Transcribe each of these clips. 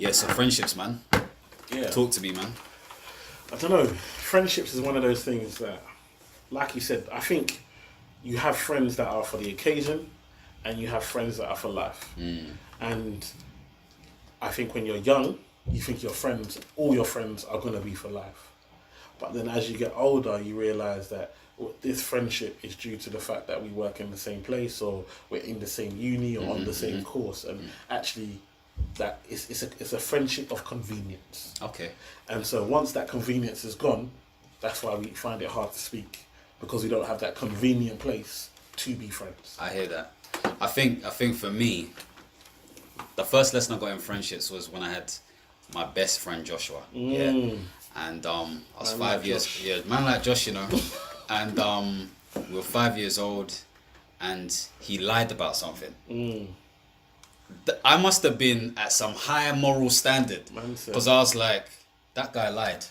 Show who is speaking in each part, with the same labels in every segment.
Speaker 1: Yeah, so friendships, man.
Speaker 2: Yeah.
Speaker 1: Talk to me, man.
Speaker 2: I don't know. Friendships is one of those things that, like you said, I think you have friends that are for the occasion and you have friends that are for life. And I think when you're young, you think all your friends are going to be for life. But then as you get older, you realise that this friendship is due to the fact that we work in the same place or we're in the same uni or on the same course. And actually, that it's a friendship of convenience.
Speaker 1: Okay.
Speaker 2: And so once that convenience is gone, that's why we find it hard to speak, because we don't have that convenient place to be friends.
Speaker 1: I hear that. I think for me, the first lesson I got in friendships was when I had my best friend Joshua. Yeah. And I was 5 years.
Speaker 2: Josh.
Speaker 1: Yeah, man like Josh, you know. And we were 5 years old, and he lied about something. I must have been at some higher moral standard, because I was like, that guy lied.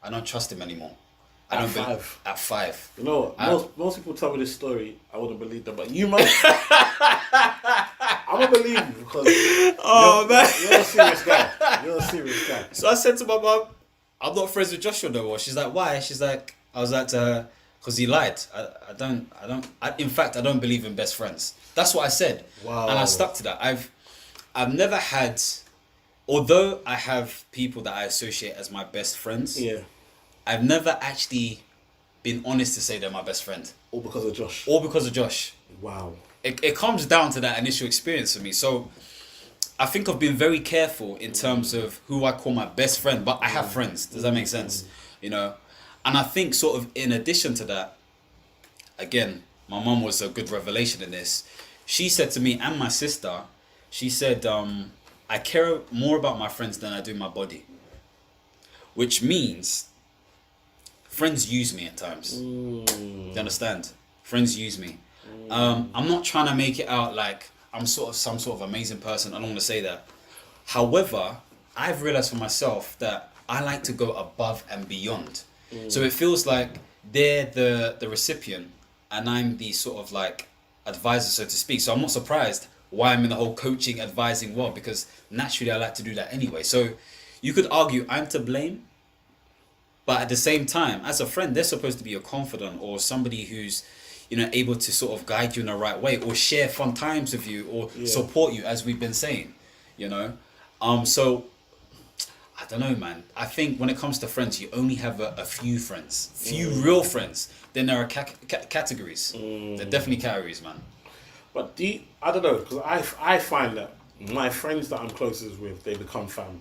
Speaker 1: I don't trust him anymore. At 5. At 5.
Speaker 2: You know what? Most people tell me this story, I wouldn't believe them, but you must. I'm gonna believe you because you're a serious guy. You're a serious guy.
Speaker 1: So I said to my mum, I'm not friends with Joshua no more. She's like, why? She's like, I was like to her, because he lied. In fact, I don't believe in best friends. That's what I said.
Speaker 2: Wow.
Speaker 1: And I stuck to that. I've never had, although I have people that I associate as my best friends.
Speaker 2: Yeah.
Speaker 1: I've never actually been honest to say they're my best friend.
Speaker 2: All because of Josh.
Speaker 1: All because of Josh.
Speaker 2: Wow.
Speaker 1: It comes down to that initial experience for me. So I think I've been very careful in terms of who I call my best friend, but I have friends. Does that make sense? You know? And I think sort of in addition to that, again, my mum was a good revelation in this. She said to me and my sister, she said, I care more about my friends than I do my body. Which means friends use me at times. Do you understand? Friends use me. I'm not trying to make it out like I'm sort of some sort of amazing person. I don't want to say that. However, I've realized for myself that I like to go above and beyond. So it feels like they're the recipient and I'm the sort of like advisor, so to speak. So I'm not surprised why I'm in the whole coaching, advising world, because naturally I like to do that anyway. So you could argue I'm to blame, but at the same time, as a friend, they're supposed to be your confidant or somebody who's, you know, able to sort of guide you in the right way or share fun times with you or support you, as we've been saying, you know. So I don't know, man. I think when it comes to friends, you only have a few friends, few real friends. Then there are categories. There are definitely categories, man.
Speaker 2: But I don't know, because I find that my friends that I'm closest with, they become family.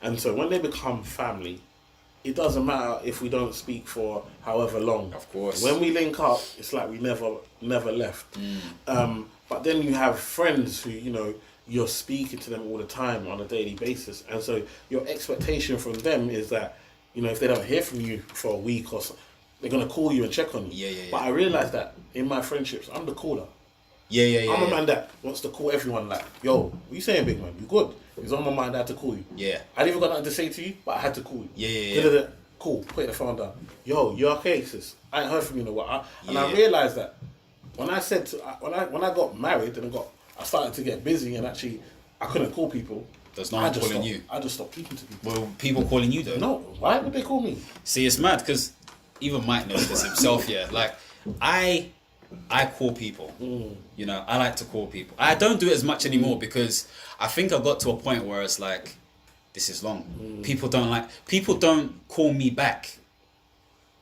Speaker 2: And so when they become family, it doesn't matter if we don't speak for however long.
Speaker 1: Of course.
Speaker 2: When we link up, it's like we never left. But then you have friends who, you know, you're speaking to them all the time on a daily basis. And so your expectation from them is that, you know, if they don't hear from you for a week or so, they're going to call you and check on you.
Speaker 1: Yeah.
Speaker 2: But I realise that in my friendships, I'm the caller.
Speaker 1: Yeah.
Speaker 2: I'm a man that wants to call everyone like, yo, what you saying, big man? You good? It's on my mind, I had to call you.
Speaker 1: Yeah.
Speaker 2: I didn't even got nothing to say to you, but I had to call you.
Speaker 1: Yeah.
Speaker 2: Cool, put the phone down. Yo, you okay, sis? I ain't heard from you in a while. And I
Speaker 1: Yeah.
Speaker 2: realised that when I said when I got married and I started to get busy and actually I couldn't call people.
Speaker 1: There's no one calling you.
Speaker 2: I just stopped speaking to people.
Speaker 1: Well, people calling you though.
Speaker 2: No, why would they call me?
Speaker 1: See, it's mad because even Mike knows this himself. Yeah, like I call people. You know, I like to call people. I don't do it as much anymore because I think I got to a point where it's like, this is long. People don't call me back,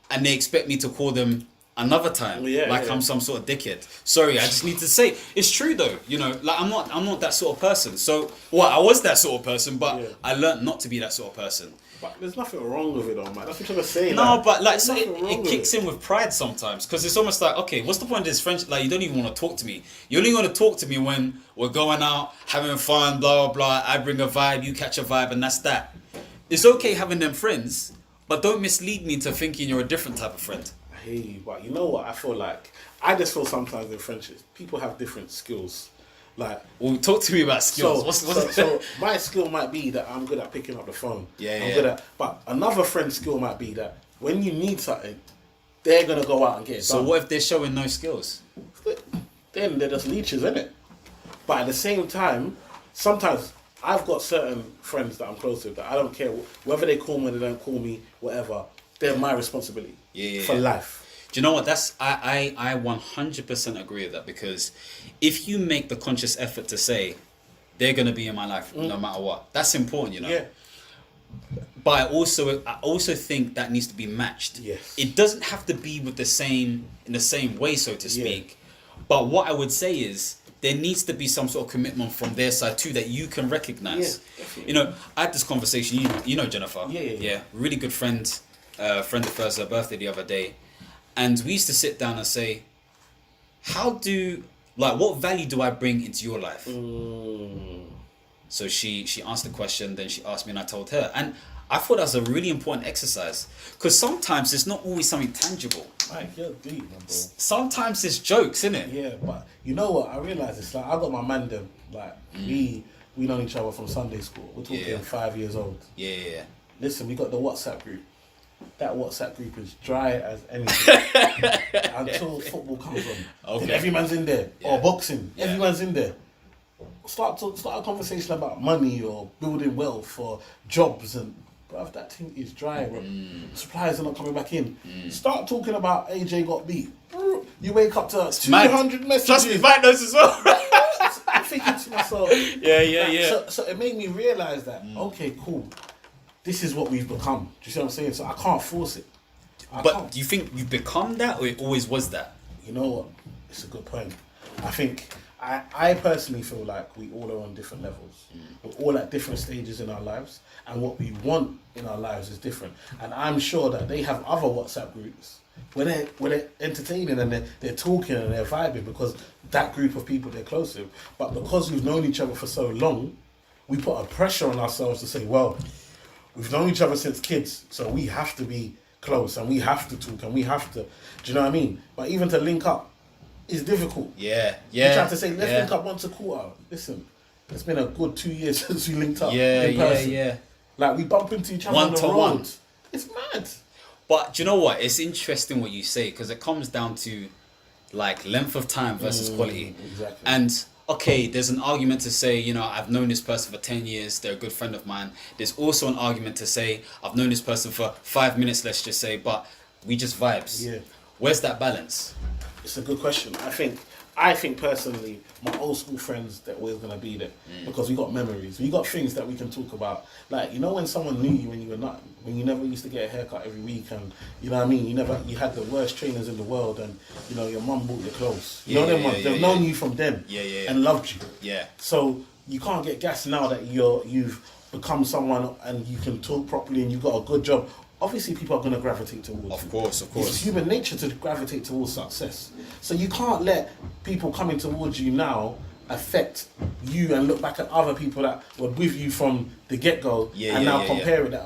Speaker 1: and they expect me to call them another time. I'm some sort of dickhead. Sorry, I just need to say it's true though. You know, like I'm not that sort of person. So, I was that sort of person, but I learned not to be that sort of person.
Speaker 2: But there's nothing wrong with it, though, man. That's what I'm trying to say.
Speaker 1: No, but like, so it kicks in with pride sometimes, because it's almost like, okay, what's the point of this friendship? Like, you don't even want to talk to me. You only want to talk to me when we're going out, having fun, blah, blah, blah. I bring a vibe, you catch a vibe, and that's that. It's okay having them friends, but don't mislead me into thinking you're a different type of friend.
Speaker 2: I hear you, but you know what? I just feel sometimes in friendships, people have different skills. Like,
Speaker 1: well, talk to me about skills.
Speaker 2: So my skill might be that I'm good at picking up the phone. But another friend's skill might be that when you need something, they're gonna go out and get it done.
Speaker 1: So what if they're showing no skills?
Speaker 2: Then they're just leeches, innit? But at the same time, sometimes I've got certain friends that I'm close with that I don't care whether they call me or they don't call me, whatever. They're my responsibility for life.
Speaker 1: Do you know what? That's I 100% agree with that, because if you make the conscious effort to say they're gonna be in my life no matter what, that's important, you know.
Speaker 2: Yeah.
Speaker 1: But I also think that needs to be matched.
Speaker 2: Yes.
Speaker 1: It doesn't have to be with in the same way, so to speak. But what I would say is there needs to be some sort of commitment from their side too that you can recognize.
Speaker 2: Yeah, definitely.
Speaker 1: You know, I had this conversation. You know Jennifer.
Speaker 2: Yeah.
Speaker 1: Really good friend. Friend of hers, her birthday the other day, and we used to sit down and say, what value do I bring into your life? So she asked the question, then she asked me, and I told her, and I thought that was a really important exercise, because sometimes it's not always something tangible.
Speaker 2: Mike, you're deep, man, bro.
Speaker 1: Sometimes it's jokes, isn't it?
Speaker 2: Yeah, but you know what? I realise it's like I got my man them. Like we known each other from Sunday school. We're talking 5 years old.
Speaker 1: Yeah.
Speaker 2: Listen, we got the WhatsApp group. That WhatsApp group is dry as anything until football comes on.
Speaker 1: Okay.
Speaker 2: Then every man's in there,
Speaker 1: Yeah.
Speaker 2: or boxing.
Speaker 1: Yeah.
Speaker 2: Everyone's in there. Start a conversation about money or building wealth or jobs, and bruv, that thing is dry. Suppliers are not coming back in. Start talking about AJ got beat. You wake up to 200 messages.
Speaker 1: Trust me, Mike knows as well.
Speaker 2: I'm thinking to myself.
Speaker 1: Yeah.
Speaker 2: So it made me realise that okay, cool. This is what we've become. Do you see what I'm saying? So I can't force it.
Speaker 1: But do you think you've become that, or it always was that?
Speaker 2: You know what? It's a good point. I think I personally feel like we all are on different levels. We're all at different stages in our lives, and what we want in our lives is different. And I'm sure that they have other WhatsApp groups where they're entertaining and they're talking and they're vibing because that group of people they're close with. But because we've known each other for so long, we put a pressure on ourselves to say, well, we've known each other since kids, so we have to be close and we have to talk and we have to. Do you know what I mean? But even to link up is difficult.
Speaker 1: Yeah.
Speaker 2: You try to say, let's link up once a quarter. Listen, it's been a good 2 years since we linked up in person.
Speaker 1: Yeah.
Speaker 2: Like, we bump into each other on the road. It's mad.
Speaker 1: But do you know what? It's interesting what you say, because it comes down to like length of time versus quality.
Speaker 2: Exactly.
Speaker 1: And okay, there's an argument to say, you know, I've known this person for 10 years, they're a good friend of mine. There's also an argument to say, I've known this person for 5 minutes, let's just say, but we just vibes.
Speaker 2: Yeah.
Speaker 1: Where's that balance?
Speaker 2: It's a good question. I think personally, my old school friends, they're always gonna be there because we got memories. We got things that we can talk about. Like, you know, when someone knew you when you never used to get a haircut every week, and you know what I mean, you had the worst trainers in the world, and you know your mum bought your clothes. You know them ones. They've known you from them. And loved you.
Speaker 1: Yeah.
Speaker 2: So you can't get gas now that you've become someone and you can talk properly and you've got a good job. Obviously, people are going to gravitate towards you.
Speaker 1: Of course.
Speaker 2: It's human nature to gravitate towards success. So you can't let people coming towards you now affect you and look back at other people that were with you from the get-go and now compare it that,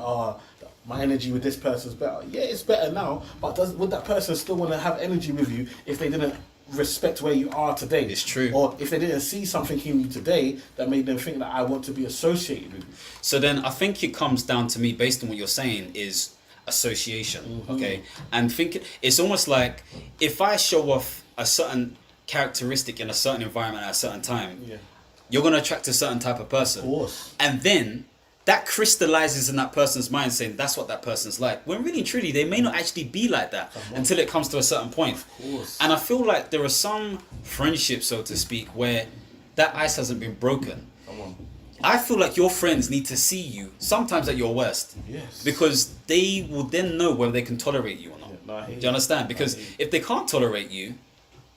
Speaker 2: my energy with this person's better. Yeah, it's better now, but would that person still want to have energy with you if they didn't respect where you are today?
Speaker 1: It's true.
Speaker 2: Or if they didn't see something in you today that made them think that I want to be associated with you.
Speaker 1: So then I think it comes down to me, based on what you're saying, is association. Okay, and it's almost like if I show off a certain characteristic in a certain environment at a certain time, you're going to attract a certain type of person.
Speaker 2: Of course.
Speaker 1: And then that crystallizes in that person's mind, saying that's what that person's like, when really and truly they may not actually be like that until it comes to a certain point.
Speaker 2: Of course.
Speaker 1: And I feel like there are some friendships, so to speak, where that ice hasn't been broken.
Speaker 2: Come on.
Speaker 1: I feel like your friends need to see you sometimes at your worst.
Speaker 2: Yes.
Speaker 1: Because they will then know whether they can tolerate you or not. Do you understand? Because if they can't tolerate you,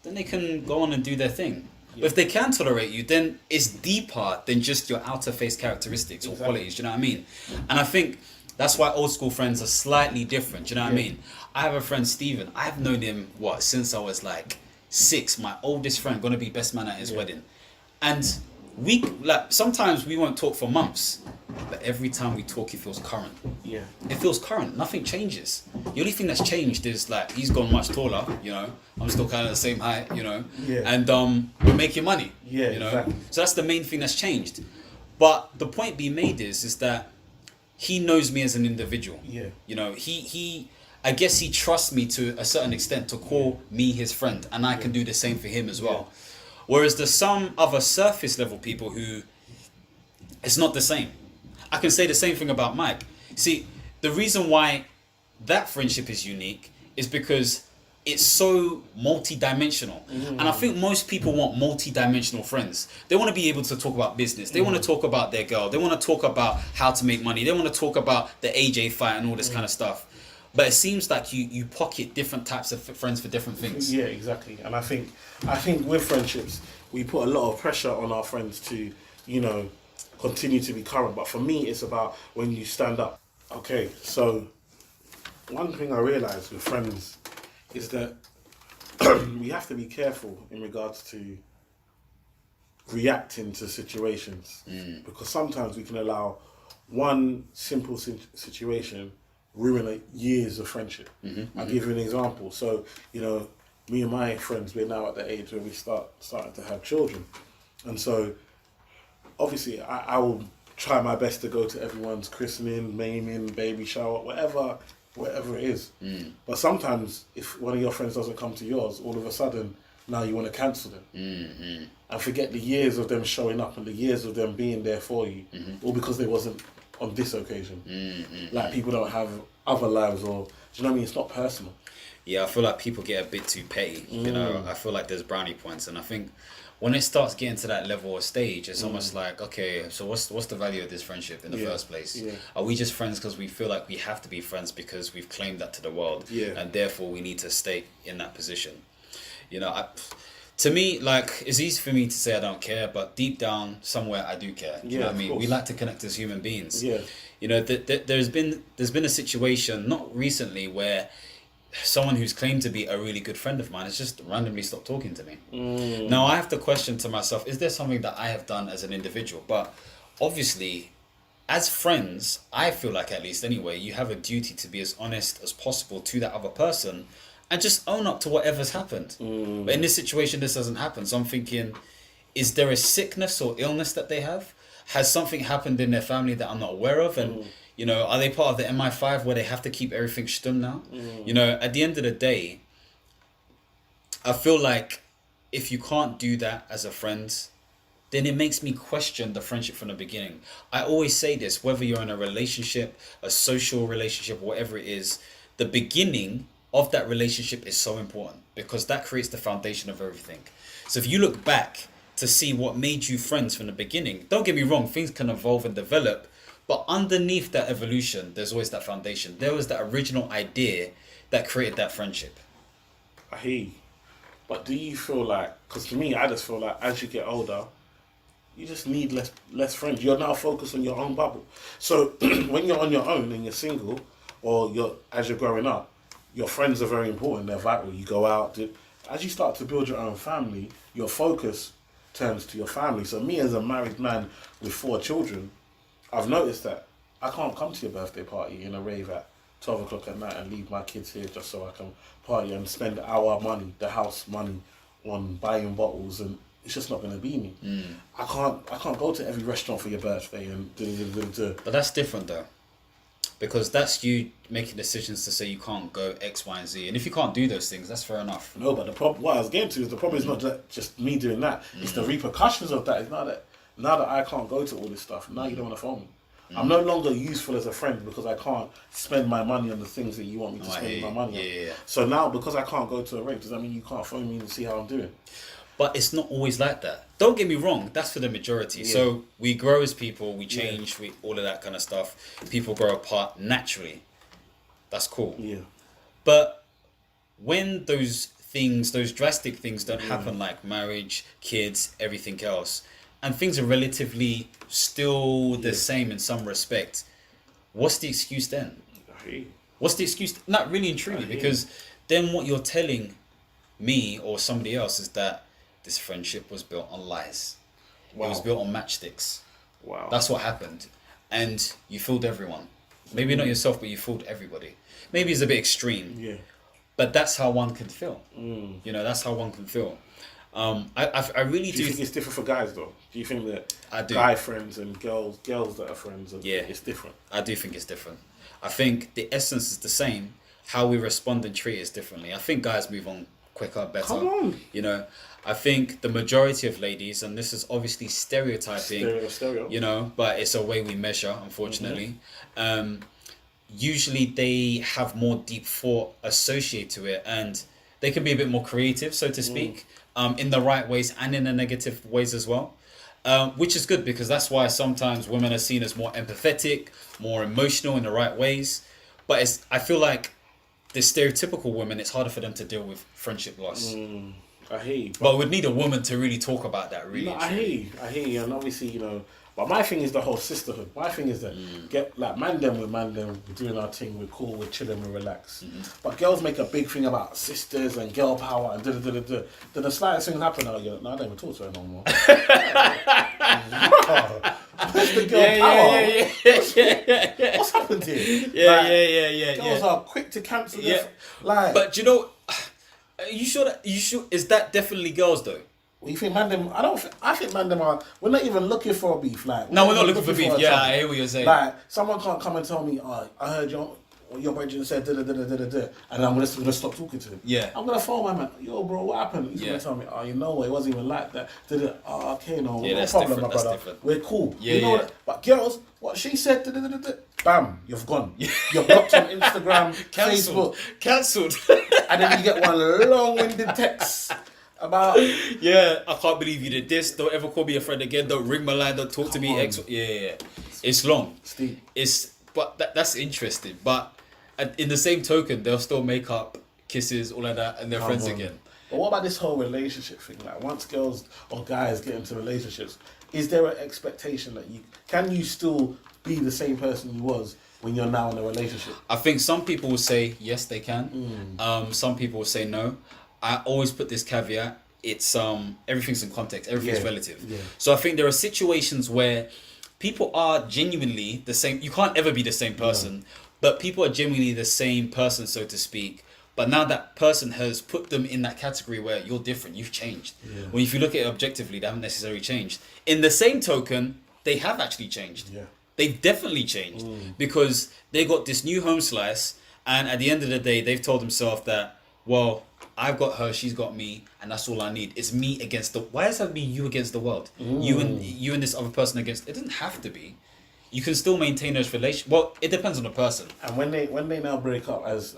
Speaker 1: then they can go on and do their thing. But if they can tolerate you, then it's deeper than just your outer face characteristics or qualities. Do you know what I mean? And I think that's why old school friends are slightly different. Do you know what I mean? I have a friend, Steven. I've known him, since I was like 6. My oldest friend, gonna be best man at his wedding. And sometimes we won't talk for months, but every time we talk, it feels current.
Speaker 2: Yeah.
Speaker 1: It feels current. Nothing changes. The only thing that's changed is like he's gone much taller. You know, I'm still kind of the same height. You know, and we're making money.
Speaker 2: Yeah,
Speaker 1: you know,
Speaker 2: exactly.
Speaker 1: So that's the main thing that's changed. But the point being made is that he knows me as an individual.
Speaker 2: Yeah.
Speaker 1: You know, I guess he trusts me to a certain extent to call me his friend, and I can do the same for him as well. Whereas there's some other surface level people who It's not the same. I can say the same thing about Mike. See, the reason why that friendship is unique is because it's so multi-dimensional. And I think most people want multi-dimensional friends. They want to be able to talk about business. They want to talk about their girl. They want to talk about how to make money. They want to talk about the AJ fight and all this kind of stuff. But it seems like you pocket different types of friends for different things.
Speaker 2: Yeah, exactly. And I think with friendships, we put a lot of pressure on our friends to, continue to be current. But for me, it's about when you stand up. Okay, so one thing I realised with friends is that we have to be careful in regards to reacting to situations, because sometimes we can allow one simple situation ruin years of friendship. I'll give you an example. So, me and my friends, we're now at the age where we starting to have children, and so obviously I will try my best to go to everyone's christening, naming, baby shower, whatever it is. But sometimes if one of your friends doesn't come to yours, all of a sudden now you want to cancel them and forget the years of them showing up and the years of them being there for you, all because they wasn't on this occasion. Like people don't have other lives, or do you know what I mean? It's not personal.
Speaker 1: Yeah, I feel like people get a bit too petty. I feel like there's brownie points, and I think when it starts getting to that level or stage, it's almost like, okay, so what's the value of this friendship in the first place?
Speaker 2: Yeah.
Speaker 1: Are we just friends because we feel like we have to be friends because we've claimed that to the world, and therefore we need to stay in that position? To me, like, it's easy for me to say I don't care, but deep down, somewhere I do care. You know what I mean? We like to connect as human beings.
Speaker 2: Yeah.
Speaker 1: There's been a situation, not recently, where someone who's claimed to be a really good friend of mine has just randomly stopped talking to me. Now I have to question to myself, is there something that I have done as an individual? But obviously, as friends, I feel like, at least anyway, you have a duty to be as honest as possible to that other person and just own up to whatever's happened. But in this situation, this doesn't happen. So I'm thinking, is there a sickness or illness that they have? Has something happened in their family that I'm not aware of? And are they part of the MI5 where they have to keep everything stum now? At the end of the day, I feel like if you can't do that as a friend, then it makes me question the friendship from the beginning. I always say this, whether you're in a relationship, a social relationship, whatever it is, the beginning of that relationship is so important because that creates the foundation of everything. So if you look back to see what made you friends from the beginning, don't get me wrong, things can evolve and develop, but underneath that evolution, there's always that foundation. There was that original idea that created that friendship.
Speaker 2: I hear you. But do you feel like, because to me, I just feel like as you get older, you just need less friends. You're now focused on your own bubble. So when you're on your own and you're single, or as you're growing up, your friends are very important. They're vital. You go out. As you start to build your own family, your focus turns to your family. So me as a married man with 4 children, I've noticed that I can't come to your birthday party in a rave at 12 o'clock at night and leave my kids here just so I can party and spend our money, the house money, on buying bottles, and it's just not going to be me. I can't go to every restaurant for your birthday and do.
Speaker 1: But that's different though, because that's you making decisions to say you can't go X, Y, and Z. And if you can't do those things, that's fair enough.
Speaker 2: No, but the problem, what I was getting to is the problem is not just me doing that. It's the repercussions of that. It's not that now that I can't go to all this stuff, now you don't want to phone me. I'm no longer useful as a friend because I can't spend my money on the things that you want me to spend my money on.
Speaker 1: Yeah.
Speaker 2: So now, because I can't go to a rave, does that mean you can't phone me and see how I'm doing?
Speaker 1: But it's not always like that. Don't get me wrong, that's for the majority. Yeah. So we grow as people, we change, we all of that kind of stuff. People grow apart naturally. That's cool.
Speaker 2: Yeah.
Speaker 1: But when those things, those drastic things don't happen, like marriage, kids, everything else, and things are relatively still the same in some respect, what's the excuse then? What's the excuse? Not really and truly, because then what you're telling me or somebody else is that this friendship was built on lies. Wow. It was built on matchsticks.
Speaker 2: Wow.
Speaker 1: That's what happened. And you fooled everyone. Really? Maybe not yourself, but you fooled everybody. Maybe it's a bit extreme. Yeah. But that's how one can feel. That's how one can feel. I really do.
Speaker 2: You think it's different for guys though? Do you think that guy friends and girls that are friends, it's different?
Speaker 1: I do think it's different. I think the essence is the same. How we respond and treat is differently. I think guys move on quicker, better.
Speaker 2: Come on.
Speaker 1: You know, I think the majority of ladies, and this is obviously stereotyping,
Speaker 2: Stereo.
Speaker 1: you know, but it's a way we measure, unfortunately. Usually they have more deep thought associated to it, and they can be a bit more creative, so to speak, in the right ways and in the negative ways as well. Which is good, because that's why sometimes women are seen as more empathetic, more emotional in the right ways. But I feel like the stereotypical women, it's harder for them to deal with friendship loss.
Speaker 2: I hear you.
Speaker 1: But we'd need a woman to really talk about that, really.
Speaker 2: No, I hear you, and obviously, you know, but my thing is the whole sisterhood. My thing is that get like man them, we're doing our thing, we're cool, we're chilling, we relax. But girls make a big thing about sisters and girl power and da. Then the slightest thing happen, no, I don't even talk to her no more. Where's the girl power?
Speaker 1: Yeah.
Speaker 2: What's happened here?
Speaker 1: Yeah.
Speaker 2: Girls are quick to cancel.
Speaker 1: Yeah.
Speaker 2: But
Speaker 1: you know, are you sure is that definitely girls though?
Speaker 2: you think man them? I think man them are. We're not even looking for a beef. Like
Speaker 1: No, we're not looking for beef.
Speaker 2: a
Speaker 1: Yeah,
Speaker 2: trouble.
Speaker 1: I hear what you're saying.
Speaker 2: Like someone can't come and tell me, oh, I heard your brother said da, and I'm gonna stop talking to him.
Speaker 1: Yeah.
Speaker 2: I'm gonna phone my man. Yo, bro, what happened? He's gonna tell me, oh, you know what? It wasn't even like that. Oh, okay, no,
Speaker 1: Yeah,
Speaker 2: no
Speaker 1: that's
Speaker 2: problem,
Speaker 1: different,
Speaker 2: my
Speaker 1: that's
Speaker 2: brother.
Speaker 1: different.
Speaker 2: We're cool.
Speaker 1: Yeah,
Speaker 2: you know
Speaker 1: yeah.
Speaker 2: that? But girls, what she said, bam, you've gone. You're blocked on Instagram, Facebook,
Speaker 1: Cancelled.
Speaker 2: and then you get one long-winded text about.
Speaker 1: Yeah, I can't believe you did this. Don't ever call me a friend again. Don't ring my line. Don't talk to me.
Speaker 2: on.
Speaker 1: Yeah. It's long.
Speaker 2: Steve.
Speaker 1: But that's interesting. But in the same token, they'll still make up kisses, all of that, and they're friends
Speaker 2: on.
Speaker 1: again.
Speaker 2: But what about this whole relationship thing? Like once girls or guys get into relationships, is there an expectation that can you still be the same person you was when you're now in a relationship?
Speaker 1: I think some people will say yes, they can. Some people will say no. I always put this caveat: it's everything's in context, everything's relative.
Speaker 2: Yeah.
Speaker 1: So I think there are situations where people are genuinely the same. You can't ever be the same person, but people are genuinely the same person, so to speak. But now that person has put them in that category where you're different, you've changed.
Speaker 2: Yeah.
Speaker 1: When if you look at it objectively, they haven't necessarily changed. In the same token, they have actually changed.
Speaker 2: Yeah.
Speaker 1: They've definitely changed because they got this new home slice, and at the end of the day, they've told themselves that, well, I've got her, she's got me, and that's all I need. It's me against why does that mean you against the world? You and this other person against. It doesn't have to be. You can still maintain those relations. Well, it depends on the person.
Speaker 2: And when they now break up, as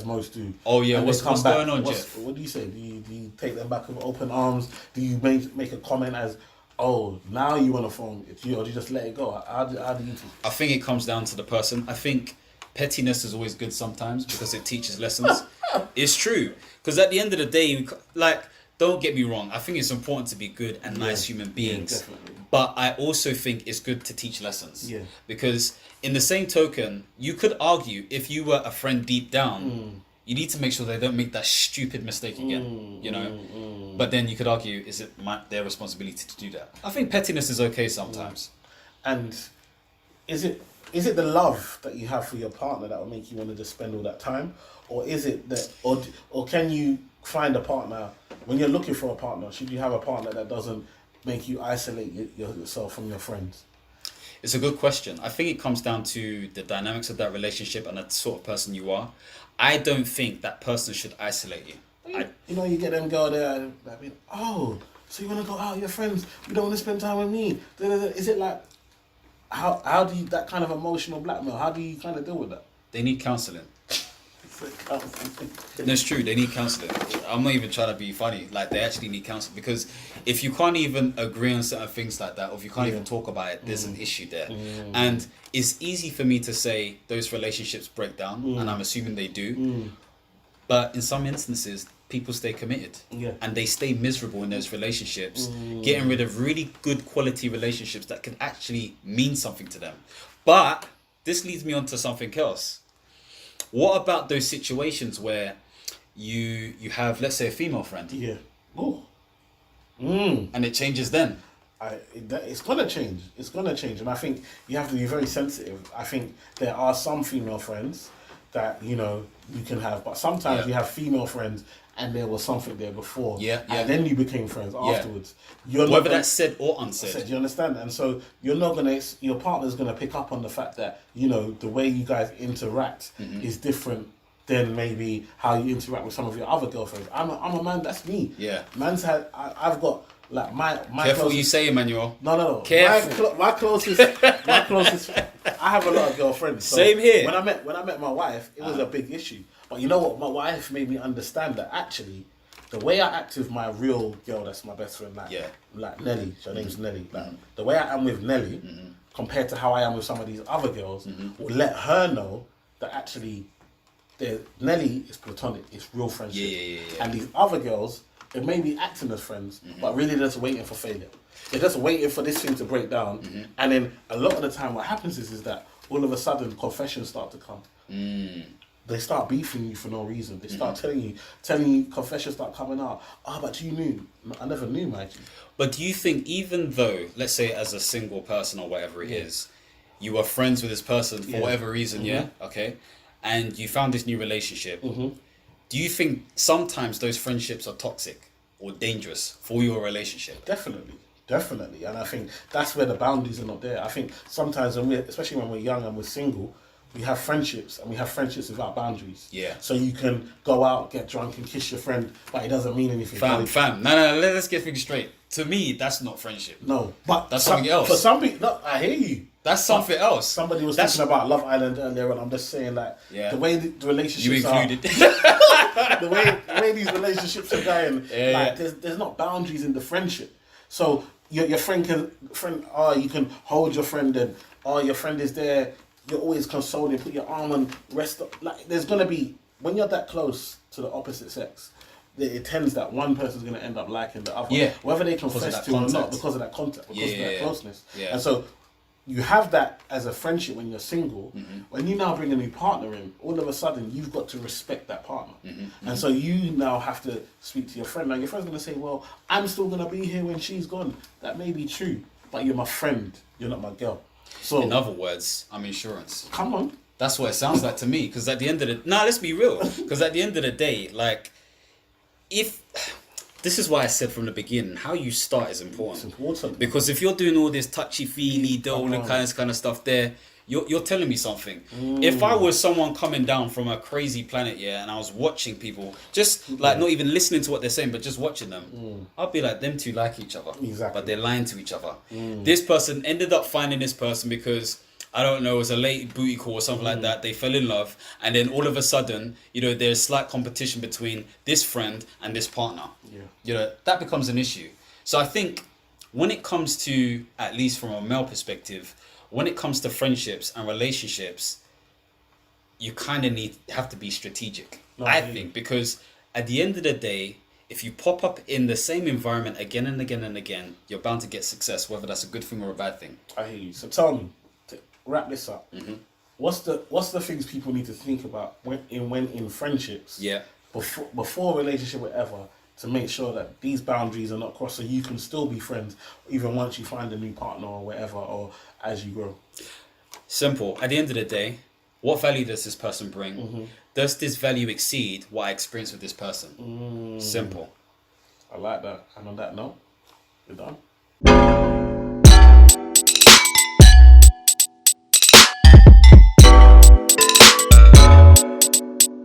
Speaker 2: most do.
Speaker 1: Oh yeah,
Speaker 2: and
Speaker 1: what's
Speaker 2: they come
Speaker 1: going on, Jeff?
Speaker 2: What do you say? Do you take them back with open arms? Do you make a comment as, oh, now you want a phone? Or do you just let it go? How do you think?
Speaker 1: I think it comes down to the person. I think pettiness is always good sometimes because it teaches lessons. It's true. Because at the end of the day, like, don't get me wrong, I think it's important to be good and nice human beings.
Speaker 2: Yeah, definitely.
Speaker 1: But I also think it's good to teach lessons.
Speaker 2: Yeah.
Speaker 1: Because in the same token, you could argue if you were a friend deep down, you need to make sure they don't make that stupid mistake again. You know? But then you could argue, is it their responsibility to do that? I think pettiness is okay sometimes.
Speaker 2: And is it the love that you have for your partner that will make you want to just spend all that time? Or is it that, or can you find a partner, when you're looking for a partner, should you have a partner that doesn't make you isolate yourself from your friends?
Speaker 1: It's a good question. I think it comes down to the dynamics of that relationship and the sort of person you are. I don't think that person should isolate you.
Speaker 2: You get them girl there, I mean, oh, so you want to go out with your friends, you don't want to spend time with me. Is it like, how do you, that kind of emotional blackmail, how do you kind of deal with that?
Speaker 1: They need counselling. No, it's true. They need counselling. I'm not even trying to be funny. Like, they actually need counselling, because if you can't even agree on certain things like that, or if you can't even talk about it, there's an issue there. And it's easy for me to say those relationships break down, and I'm assuming they do. But in some instances, people stay committed, and they stay miserable in those relationships, getting rid of really good quality relationships that can actually mean something to them. But this leads me on to something else. What about those situations where you have, let's say, a female friend?
Speaker 2: Yeah. Oh.
Speaker 1: And it changes then?
Speaker 2: It's gonna change. It's gonna change, and I think you have to be very sensitive. I think there are some female friends that you can have, but sometimes you have female friends and there was something there before, and then you became friends afterwards.
Speaker 1: Whether that's said or unsaid.
Speaker 2: Do you understand? And so your partner's gonna pick up on the fact that the way you guys interact is different than maybe how you interact with some of your other girlfriends. I'm a man. That's me.
Speaker 1: Yeah.
Speaker 2: I've got like my
Speaker 1: Careful what you say, Emmanuel.
Speaker 2: No.
Speaker 1: Careful.
Speaker 2: My closest. I have a lot of girlfriends. So
Speaker 1: Same here.
Speaker 2: When I met my wife, it was a big issue. But you know what? My wife made me understand that actually, the way I act with my real girl, that's my best friend, like Nelly. Her name's Nelly. Like the way I am with Nelly, compared to how I am with some of these other girls, will let her know that actually, Nelly is platonic. It's real friendship.
Speaker 1: Yeah.
Speaker 2: And these other girls, they may be acting as friends, but really they're just waiting for failure. They're just waiting for this thing to break down. And then a lot of the time what happens is that all of a sudden confessions start to come. They start beefing you for no reason. They start telling you confessions start coming out. But you knew. I never knew, Mikey.
Speaker 1: But do you think, even though, let's say as a single person or whatever it is, you were friends with this person for whatever reason, okay, and you found this new relationship, do you think sometimes those friendships are toxic or dangerous for your relationship?
Speaker 2: Definitely. And I think that's where the boundaries are not there. I think sometimes, especially when we're young and we're single, we have friendships, and we have friendships without boundaries.
Speaker 1: Yeah.
Speaker 2: So you can go out, get drunk, and kiss your friend, but it doesn't mean anything.
Speaker 1: Fam. No. Let's get things straight. To me, that's not friendship.
Speaker 2: No, but
Speaker 1: that's something else.
Speaker 2: For some people, no, I hear you.
Speaker 1: That's something else.
Speaker 2: Somebody was talking about Love Island earlier, and I'm just saying that the way the relationships
Speaker 1: you included.
Speaker 2: the way these relationships are going, there's not boundaries in the friendship. So your friend you can hold your friend, and your friend is there. You're always consoling, put your arm on, rest up. Like, there's gonna be, when you're that close to the opposite sex, it tends that one person's gonna end up liking the other.
Speaker 1: Yeah.
Speaker 2: Whether they confess to or not, because of that contact, because of that closeness. Yeah. And so you have that as a friendship when you're single. When you now bring a new partner in, all of a sudden you've got to respect that partner. And so you now have to speak to your friend. Now your friend's gonna say, well, I'm still gonna be here when she's gone. That may be true, but you're my friend, you're not my girl. So,
Speaker 1: in other words, I'm insurance.
Speaker 2: Come on.
Speaker 1: That's what it sounds like to me. Because at the end of the... let's be real. Because at the end of the day, like, if... This is why I said from the beginning, how you start is important.
Speaker 2: It's important.
Speaker 1: Because if you're doing all this touchy-feely, all the kind of stuff there, you're telling me something. If I was someone coming down from a crazy planet, and I was watching people, just like not even listening to what they're saying, but just watching them, I'd be like, them two like each other.
Speaker 2: Exactly.
Speaker 1: But they're lying to each other. This person ended up finding this person because, I don't know, it was a late booty call or something like that. They fell in love. And then all of a sudden, there's slight competition between this friend and this partner. Yeah. That becomes an issue. So I think when it comes to, at least from a male perspective, when it comes to friendships and relationships, you kind of have to be strategic. I think, because at the end of the day, if you pop up in the same environment again and again and again, you're bound to get success, whether that's a good thing or a bad thing.
Speaker 2: I hear you. So tell me, to wrap this up, what's the things people need to think about when in friendships?
Speaker 1: Yeah.
Speaker 2: Before a relationship, whatever, to make sure that these boundaries are not crossed, so you can still be friends even once you find a new partner or whatever, or as you grow.
Speaker 1: Simple. At the end of the day, what value does this person bring? Does this value exceed what I experience with this person? Simple.
Speaker 2: I like that. And on that note, we're done.